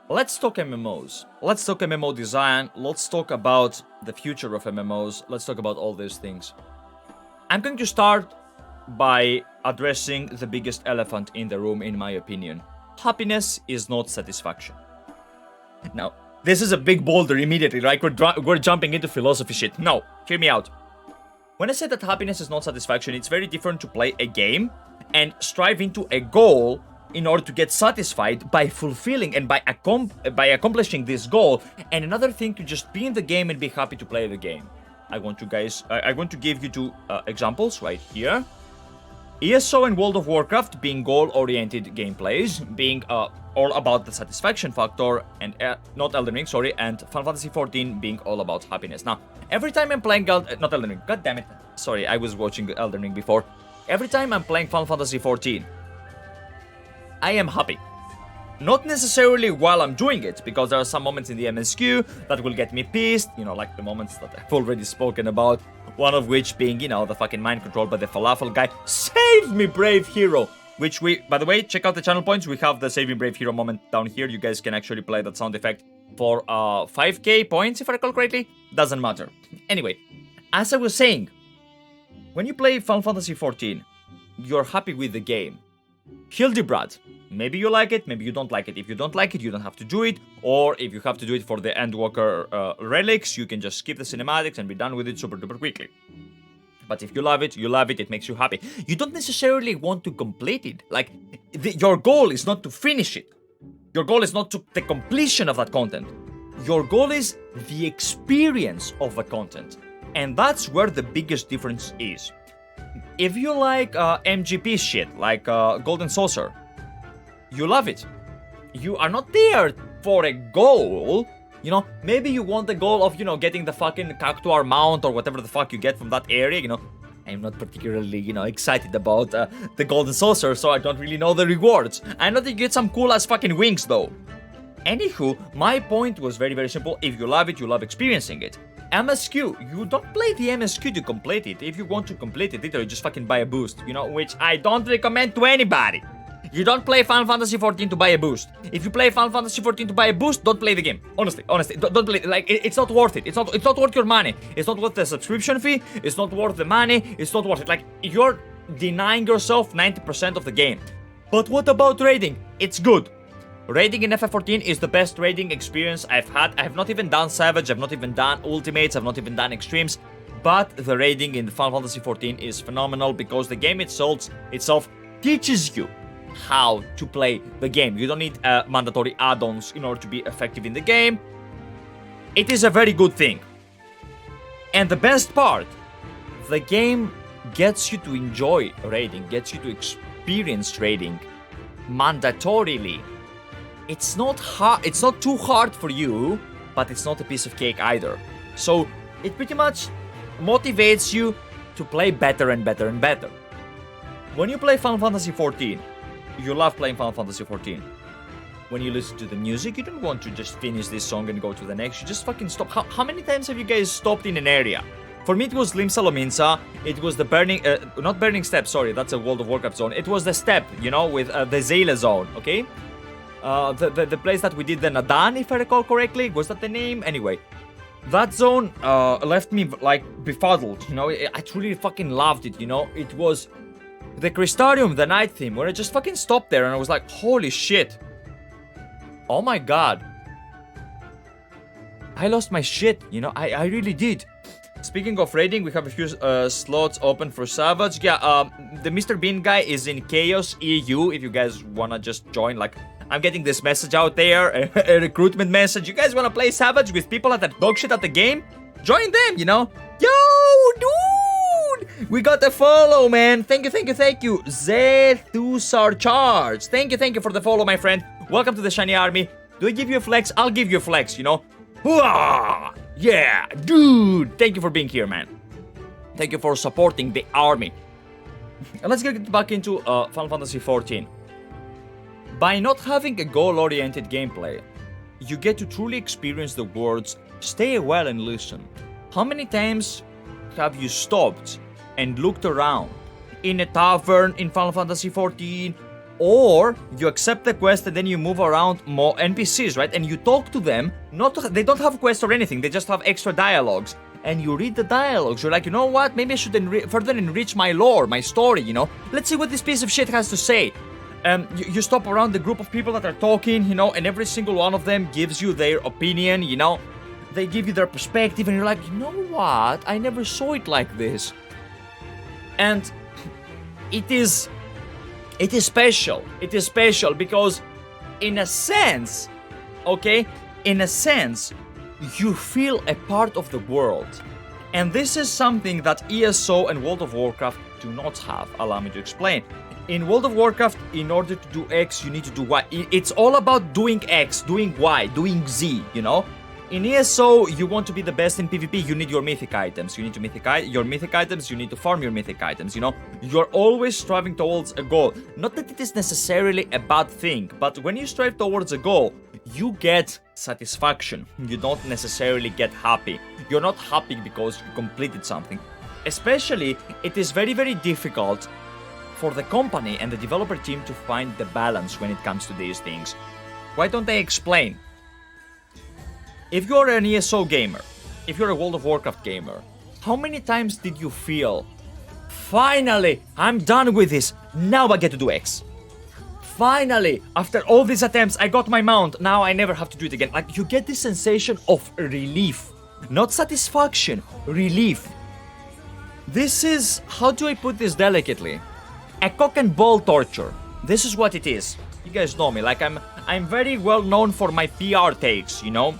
Let's talk MMOs. Let's talk MMO design. Let's talk about the future of MMOs. Let's talk about all these things. I'm going to start by addressing the biggest elephant in the room, in my opinion. Happiness is not satisfaction. Now, this is a big boulder immediately, right? We're jumping into philosophy shit. No, hear me out. When I say that happiness is not satisfaction, it's very different to play a game and strive into a goal in order to get satisfied by fulfilling and by accomplishing this goal, and another thing to just be in the game and be happy to play the game. I want to give you two examples right here. ESO and World of Warcraft being goal-oriented gameplays, being all about the satisfaction factor, and not Elden Ring, sorry, and Final Fantasy XIV being all about happiness. Now, every time I'm playing not Elden Ring, god damn it, sorry, I was watching Elden Ring before. Every time I'm playing Final Fantasy XIV, I am happy. Not necessarily while I'm doing it, because there are some moments in the MSQ that will get me pissed, you know, like the moments that I've already spoken about, one of which being, you know, the fucking mind control by the falafel guy. Save me, brave hero! Which we, by the way, check out the channel points, we have the Save Me Brave Hero moment down here. You guys can actually play that sound effect for 5k points, if I recall correctly. Doesn't matter. Anyway, as I was saying, when you play Final Fantasy XIV, you're happy with the game. Hildebrand. Maybe you like it, maybe you don't like it. If you don't like it, you don't have to do it. Or if you have to do it for the Endwalker relics, you can just skip the cinematics and be done with it super duper quickly. But if you love it, it makes you happy. You don't necessarily want to complete it. Like, your goal is not to finish it. Your goal is not the completion of that content. Your goal is the experience of the content. And that's where the biggest difference is. If you like MGP shit, like Golden Saucer, you love it. You are not there for a goal. You know, maybe you want the goal of, you know, getting the fucking Cactuar mount or whatever the fuck you get from that area, you know. I'm not particularly, you know, excited about the Golden Saucer, so I don't really know the rewards. I know that you get some cool-ass fucking wings, though. Anywho, my point was very, very simple. If you love it, you love experiencing it. MSQ, you don't play the MSQ to complete it. If you want to complete it, literally just fucking buy a boost, you know, which I don't recommend to anybody. You don't play Final Fantasy XIV to buy a boost. If you play Final Fantasy XIV to buy a boost, don't play the game. Honestly, don't play. Like, it's not worth it. It's not worth your money. It's not worth the subscription fee. It's not worth the money. It's not worth it. Like, you're denying yourself 90% of the game. But what about raiding? It's good. Raiding in FF14 is the best raiding experience I've had. I have not even done Savage. I've not even done Ultimates. I've not even done Extremes. But the raiding in Final Fantasy XIV is phenomenal because the game itself teaches you how to play the game. You don't need mandatory add-ons in order to be effective in the game. It is a very good thing. And the best part, the game gets you to enjoy raiding, gets you to experience raiding mandatorily. It's not hard, it's not too hard for you, but it's not a piece of cake either. So it pretty much motivates you to play better and better and better. When you play Final Fantasy XIV, you love playing Final Fantasy XIV. When you listen to the music, you don't want to just finish this song and go to the next. You just fucking stop. How many times have you guys stopped in an area? For me, it was Limsa Lominsa. It was the Burning... not Burning Step, sorry. That's a World of Warcraft zone. It was the Step, you know, with the Zayla zone, okay? The place that we did the Nadan, if I recall correctly. Was that the name? Anyway. That zone left me, like, befuddled, you know? I truly fucking loved it, you know? It was... the Crystarium, the night theme, where I just fucking stopped there and I was like, holy shit. Oh my god. I lost my shit, you know, I really did. Speaking of raiding, we have a few slots open for Savage. Yeah, the Mr. Bean guy is in Chaos EU, if you guys wanna just join. Like, I'm getting this message out there, a recruitment message. You guys wanna play Savage with people that are dog shit at the game? Join them, you know? Yo, dude! We got a follow, man. Thank you. Zethusar Charge. Thank you for the follow, my friend. Welcome to the Shiny Army. Do I give you a flex? I'll give you a flex, you know? Hooah! Yeah, dude. Thank you for being here, man. Thank you for supporting the army. Let's get back into Final Fantasy XIV. By not having a goal-oriented gameplay, you get to truly experience the words, stay a while and listen. How many times have you stopped and looked around in a tavern in Final Fantasy XIV, Or you accept the quest and then you move around more NPCs, right? And you talk to them. They don't have quests or anything. They just have extra dialogues. And you read the dialogues. You're like, you know what? Maybe I should further enrich my lore, my story, you know? Let's see what this piece of shit has to say. You stop around the group of people that are talking, you know, and every single one of them gives you their opinion, you know? They give you their perspective and you're like, you know what? I never saw it like this. And it is special. It is special because in a sense, okay, in a sense, you feel a part of the world. And this is something that ESO and World of Warcraft do not have. Allow me to explain. In World of Warcraft, in order to do X, you need to do Y. It's all about doing X, doing Y, doing Z, you know? In ESO, you want to be the best in PvP, you need your mythic items. You need to your mythic items, you need to farm your mythic items, you know? You're always striving towards a goal. Not that it is necessarily a bad thing, but when you strive towards a goal, you get satisfaction. You don't necessarily get happy. You're not happy because you completed something. Especially, it is very, very difficult for the company and the developer team to find the balance when it comes to these things. Why don't they explain? If you're an ESO gamer, if you're a World of Warcraft gamer, how many times did you feel, finally, I'm done with this, now I get to do X? Finally, after all these attempts, I got my mount, now I never have to do it again. Like, you get this sensation of relief. Not satisfaction, relief. This is, how do I put this delicately? A cock and ball torture. This is what it is. You guys know me, like I'm very well known for my PR takes, you know?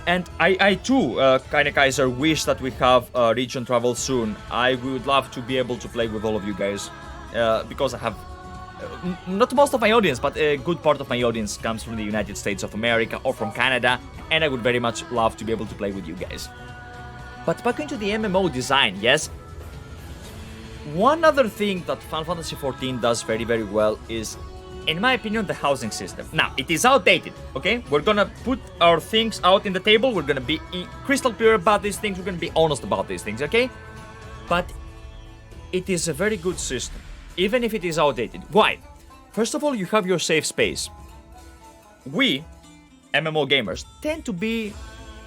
And I too, kinda Kaiser, wish that we have region travel soon. I would love to be able to play with all of you guys. Because I have, not most of my audience, but a good part of my audience comes from the United States of America or from Canada. And I would very much love to be able to play with you guys. But back into the MMO design, yes? One other thing that Final Fantasy XIV does very, very well is, in my opinion, the housing system. Now, it is outdated, okay? We're gonna put our things out in the table. We're gonna be crystal clear about these things. We're gonna be honest about these things, okay? But it is a very good system, even if it is outdated. Why? First of all, you have your safe space. We, MMO gamers, tend to be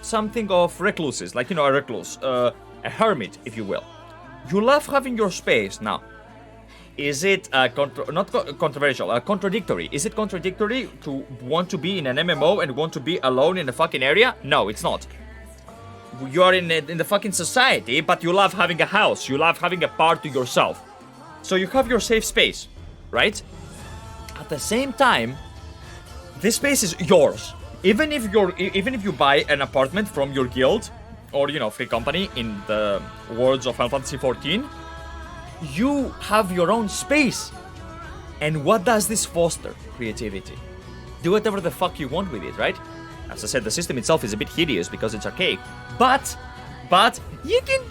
something of recluses, like, you know, a recluse, a hermit, if you will. You love having your space. Now, is it contradictory? Is it contradictory to want to be in an MMO and want to be alone in a fucking area? No, it's not. You are in the fucking society, but you love having a house. You love having a part to yourself. So you have your safe space, right? At the same time, this space is yours. Even if you buy an apartment from your guild, or, you know, free company, in the words of Final Fantasy XIV, you have your own space. And what does this foster? Creativity. Do whatever the fuck you want with it, right? As I said, the system itself is a bit hideous because it's archaic. But you can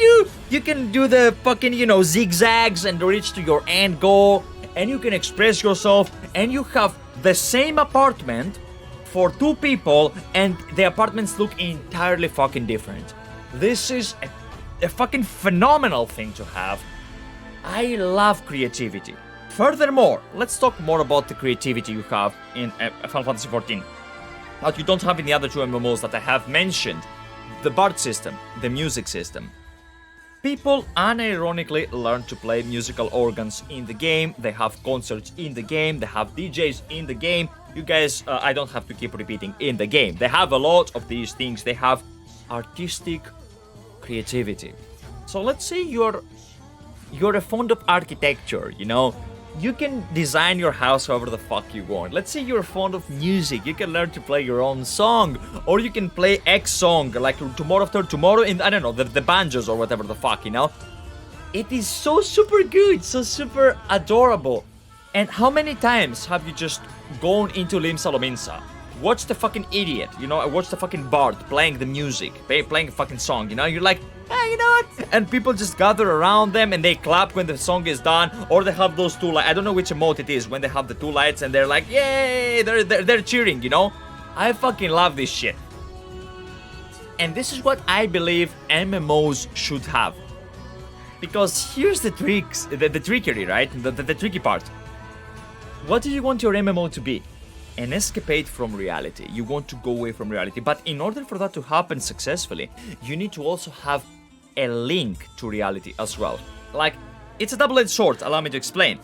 do the fucking, you know, zigzags and reach to your end goal, and you can express yourself, and you have the same apartment for two people, and the apartments look entirely fucking different. This is a fucking phenomenal thing to have. I love creativity. Furthermore, let's talk more about the creativity you have in Final Fantasy XIV. That you don't have in the other two MMOs that I have mentioned. The bard system, the music system. People unironically learn to play musical organs in the game. They have concerts in the game. They have DJs in the game. You guys, I don't have to keep repeating, in the game. They have a lot of these things. They have artistic creativity. So let's say you're a fond of architecture, you know? You can design your house however the fuck you want. Let's say you're fond of music. You can learn to play your own song. Or you can play X song, like Tomorrow After Tomorrow, in, I don't know, the banjos or whatever the fuck, you know? It is so super good, so super adorable. And how many times have you just gone into Lim Salominsa, watch the fucking idiot, you know, watch the fucking bard playing the music, playing a fucking song, you know? You're like, you know what? And people just gather around them and they clap when the song is done, or they have those two lights. I don't know which emote it is when they have the two lights and they're like, yay, they're cheering, you know? I fucking love this shit. And this is what I believe MMOs should have. Because here's the tricks, the trickery, right? The tricky part. What do you want your MMO to be? An escapade from reality. You want to go away from reality. But in order for that to happen successfully, you need to also have a link to reality as well. Like, it's a double-edged sword, allow me to explain.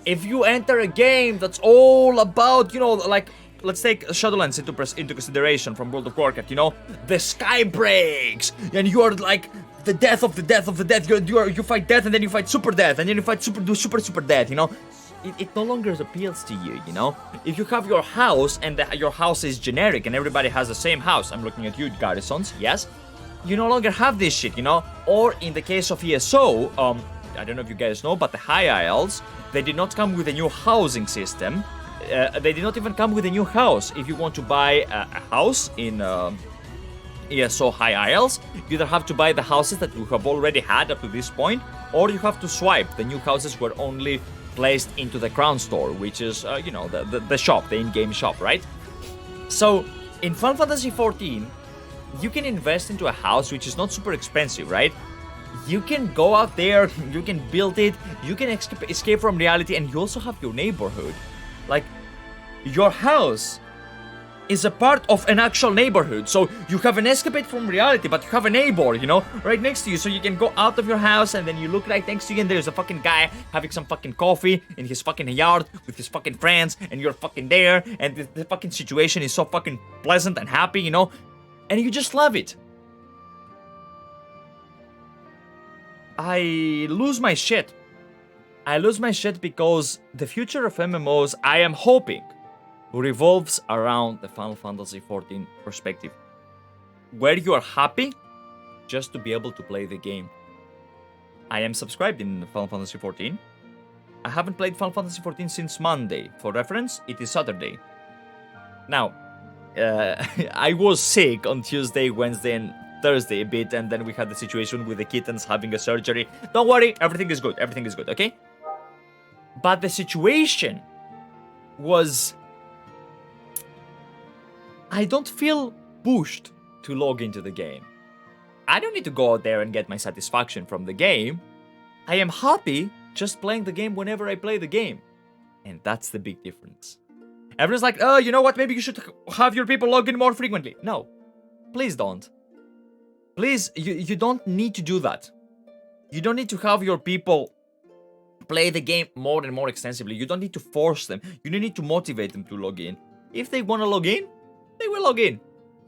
If you enter a game that's all about, you know, like, let's take Shadowlands into consideration from World of Warcraft, you know? The sky breaks, and you are like the death of the death of the death. You fight death, and then you fight super death, and then you fight super death, you know? It no longer appeals to you, you know? If you have your house, and your house is generic, and everybody has the same house, I'm looking at you, Garrisons, yes? You no longer have this shit, you know? Or in the case of ESO, I don't know if you guys know, but the High Isles, they did not come with a new housing system. They did not even come with a new house. If you want to buy a house in ESO High Isles, you either have to buy the houses that you have already had up to this point, or you have to swipe. The new houses were only placed into the Crown Store, which is, you know, the shop, the in-game shop, right? So, in Final Fantasy XIV, you can invest into a house which is not super expensive, right? You can go out there, you can build it, you can escape from reality, and you also have your neighborhood. Like, your house is a part of an actual neighborhood. So you have an escapade from reality, but you have a neighbor, you know, right next to you. So you can go out of your house, and then you look right next to you, and there's a fucking guy having some fucking coffee in his fucking yard with his fucking friends, and you're fucking there, and the fucking situation is so fucking pleasant and happy, you know, and you just love it. I lose my shit. I lose my shit because the future of MMOs, I am hoping, revolves around the Final Fantasy XIV perspective, where you are happy just to be able to play the game. I am subscribed in Final Fantasy XIV. I haven't played Final Fantasy XIV since Monday. For reference, it is Saturday. Now, I was sick on Tuesday, Wednesday, and Thursday a bit, and then we had the situation with the kittens having a surgery. Don't worry, everything is good, okay? But the situation was, I don't feel pushed to log into the game. I don't need to go out there and get my satisfaction from the game. I am happy just playing the game whenever I play the game. And that's the big difference. Everyone's like, oh, you know what, maybe you should have your people log in more frequently. No, please don't. Please, you don't need to do that. You don't need to have your people play the game more and more extensively. You don't need to force them. You don't need to motivate them to log in. If they want to log in, they will log in.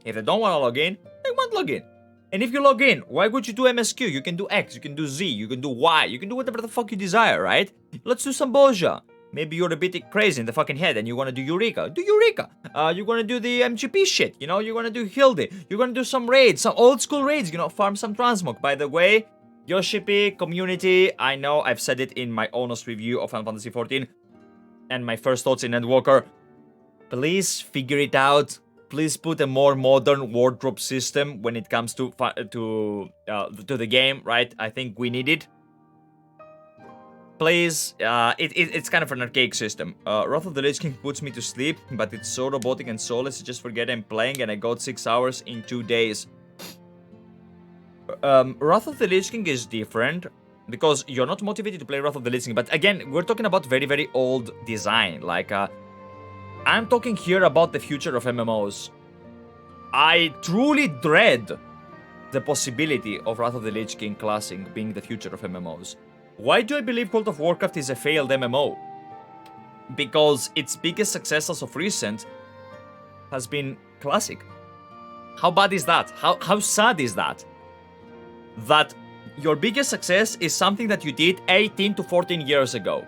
If they don't want to log in, they won't log in. And if you log in, why would you do MSQ? You can do X, you can do Z, you can do Y, you can do whatever the fuck you desire, right? Let's do some Boja. Maybe you're a bit crazy in the fucking head and you want to do Eureka. Do Eureka. You're going to do the MGP shit, you know? You're going to do Hilde. You're going to do some raids, some old school raids, you know? Farm some transmog. By the way, Yoshipi, community, I know I've said it in my honest review of Final Fantasy XIV and my first thoughts in Endwalker. Please figure it out. Please put a more modern wardrobe system when it comes to the game, right? I think we need it. Please, it's kind of an archaic system. Wrath of the Lich King puts me to sleep, but it's so robotic and soulless, I just forget I'm playing, and I got 6 hours in 2 days. Wrath of the Lich King is different, because you're not motivated to play Wrath of the Lich King, but again, we're talking about very, very old design. Like, I'm talking here about the future of MMOs. I truly dread the possibility of Wrath of the Lich King Classic being the future of MMOs. Why do I believe World of Warcraft is a failed MMO? Because its biggest success as of recent has been Classic. How bad is that? How sad is that? That your biggest success is something that you did 18 to 14 years ago.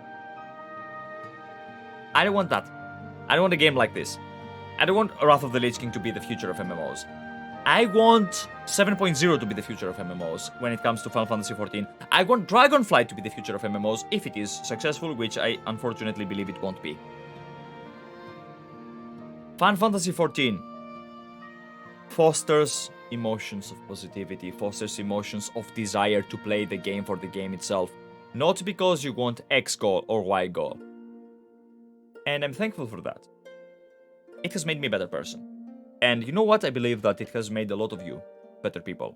I don't want that. I don't want a game like this. I don't want Wrath of the Lich King to be the future of MMOs. I want 7.0 to be the future of MMOs when it comes to Final Fantasy XIV. I want Dragonflight to be the future of MMOs if it is successful, which I unfortunately believe it won't be. Final Fantasy XIV fosters emotions of positivity, fosters emotions of desire to play the game for the game itself, not because you want X goal or Y goal. And I'm thankful for that. It has made me a better person. And you know what? I believe that it has made a lot of you better people.